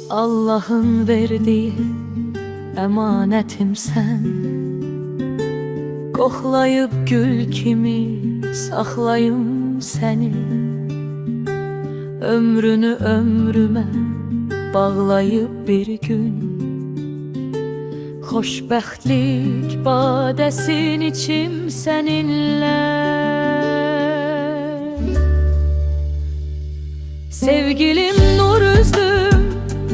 Allah'ın verdiği emanetim sen, qoxlayıb gül kimi saxlayım səni. Ömrünü ömrümə bağlayıb bir gün, xoşbəxtlik badəsin içim səninlə. Sevgilim nur üzlüm,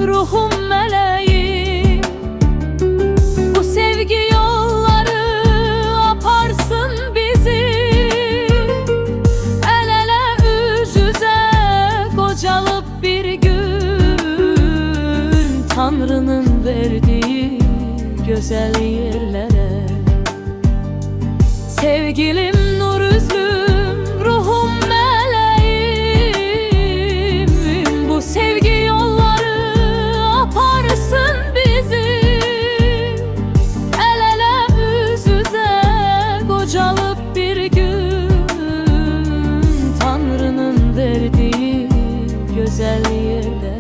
ruhum meleğim, bu sevgi yolları aparsın bizi. El ele üz yüze kocalıp bir gün, Tanrı'nın verdiği güzel yerlere. Sevgilim nur üzlüm, ruhum meleğim, bu sevgi güzel yerlere.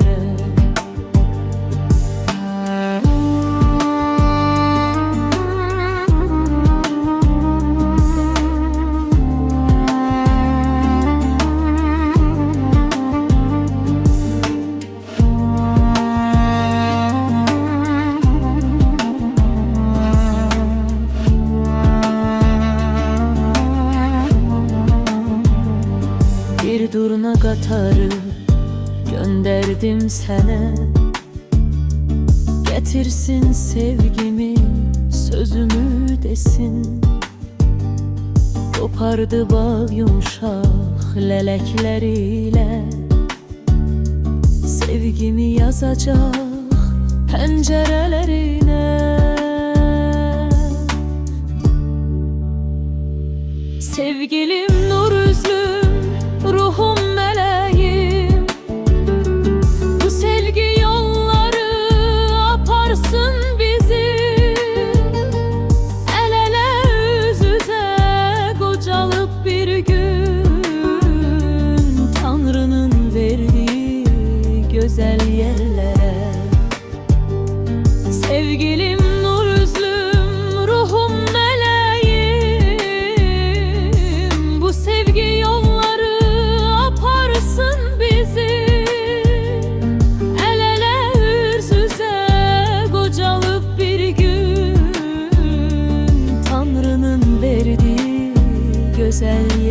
Bir durna qatarı gönderdim sana, getirsin sevgimi, sözümü desin. Kopardı bağ yumuşak lelekleriyle, sevgimi yazacak pencerelerine. Sevgilim nur üzlüm, ruhum meleğim, bu sevgi yolları aparsın bizi. El ele yüz yüze kocalıp bir gün, Tanrı'nın verdiği güzel yerlere. Sevgilim nur üzlüm, ruhum meleğim, bu sevgi yolları aparsın bizi. El ele yüz yüze kocalıp bir gün, Tanrı'nın verdiği güzel